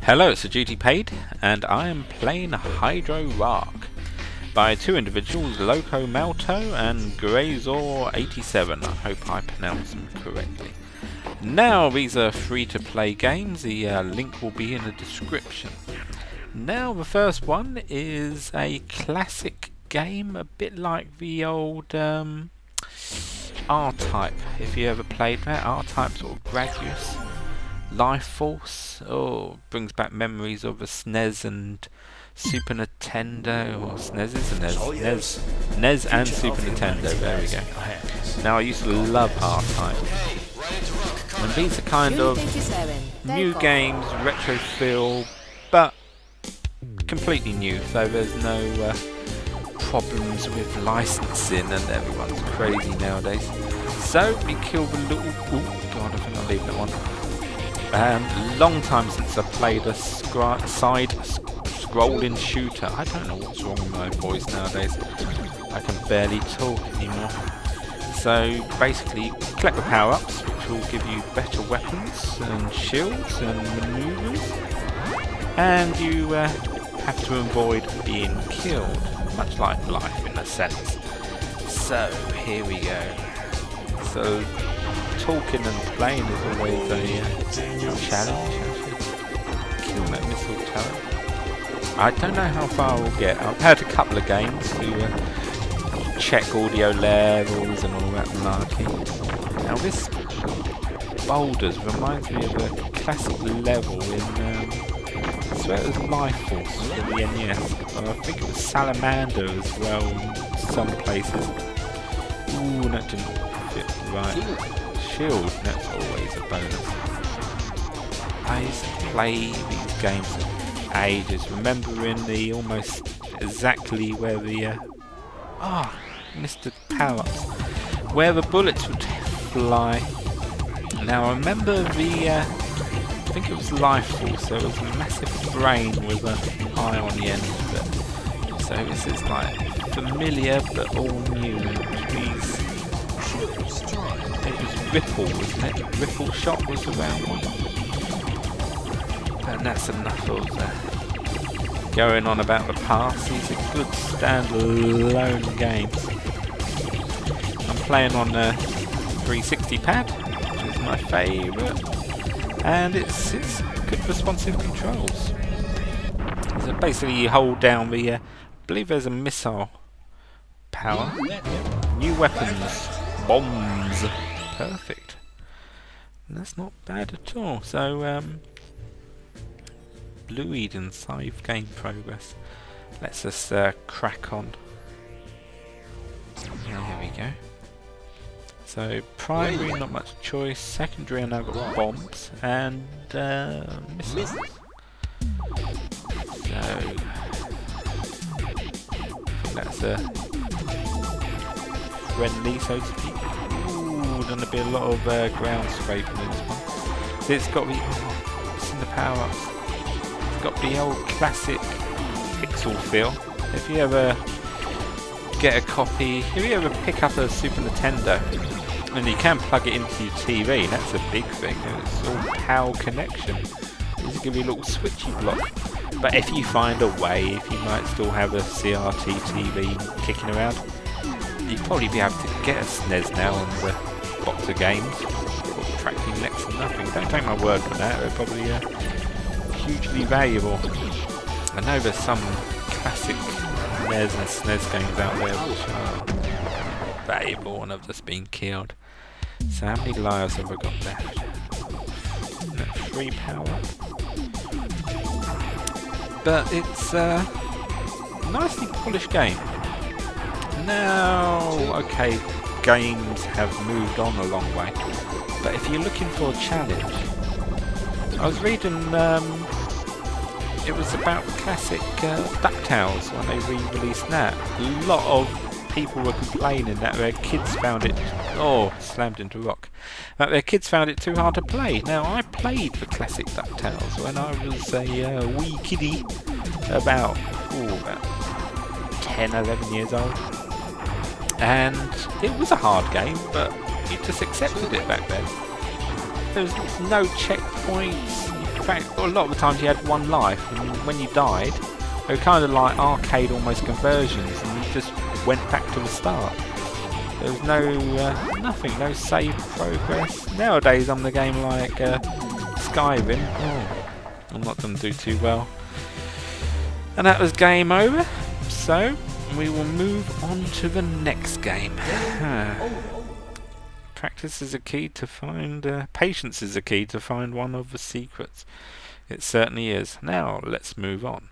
Hello, it's TheDutyPaid, and I am playing Hydorah by two individuals, Loco Malto and Grazor87. I hope I pronounced them correctly. Now, these are free-to-play games. The link will be in the description. Now, the first one is a classic game, a bit like the old R-Type. If you ever played that, R-Type sort of Gradius. Life Force, brings back memories of a SNES and Super Nintendo, or SNES and NES and Super Nintendo, there we go. Now I used to love R-Type. And these are kind of new games, retro feel, but completely new, so there's no problems with licensing and everyone's crazy nowadays. So we kill the little, god, I think I'll leave that one. Long time since I played a side scrolling shooter. I don't know what's wrong with my voice nowadays. I can barely talk anymore. So basically, collect the power-ups, which will give you better weapons and shields and maneuvers. And you have to avoid being killed, much like life in a sense. So here we go. So talking and playing is always a challenge. Kill that missile turret. I don't know how far we'll get. I've had a couple of games to check audio levels and all that malarkey. Now this boulders reminds me of a classic level in I swear it was Life Force for the NES. I think it was Salamander as well in some places. Ooh, that didn't fit right. Shield, that's always a bonus. I used to play these games for ages, remembering the almost exactly where the missed the power-ups, where the bullets would fly. Now I remember the I think it was Life Force, there was a massive brain with an eye on the end of it. So this is like familiar but all new. These it was Ripple, wasn't it? Ripple Shot was the round one. And that's enough of going on about the past. These are good standalone games. I'm playing on the 360 pad, which is my favourite. And it's good responsive controls. So basically you hold down the, I believe there's a missile power. New weapons. Bombs. Perfect. And that's not bad at all. So, Blue Eden save game progress. Let's just crack on. There we go. So, primary, not much choice. Secondary, I now got bombs and missiles. So, that's a friendly, so to speak. Going to be a lot of ground scraping in this one. So it's got the it's in the power-ups. It's got the old classic pixel feel. If you ever get a copy, if you ever pick up a Super Nintendo, and you can plug it into your TV, that's a big thing. It's all PAL connection. It's give you a little switchy block. But if you find a way, if you might still have a CRT TV kicking around, you'd probably be able to get a SNES now and box of games, subtracting next to nothing. Don't take my word for that, they're probably hugely valuable. I know there's some classic NES and SNES games out there which are valuable and have just been killed. So how many lives have I got left? 3 power. But it's a nicely polished game. Now, okay, games have moved on a long way, but if you're looking for a challenge, I was reading, it was about classic DuckTales when they re-released that. A lot of people were complaining that their kids found it, slammed into rock, that their kids found it too hard to play. Now, I played the classic DuckTales when I was a wee kiddie, about 10, 11 years old. And it was a hard game, but you just accepted it back then. There was no checkpoints, you fact, a lot of the times you had one life, and when you died, they were kind of like arcade almost conversions, and you just went back to the start. There was no nothing, no save progress. Nowadays on the game like Skyrim, I'm not going to do too well. And that was game over. So we will move on to the next game. Practice is a key to find. Patience is a key to find one of the secrets. It certainly is. Now let's move on.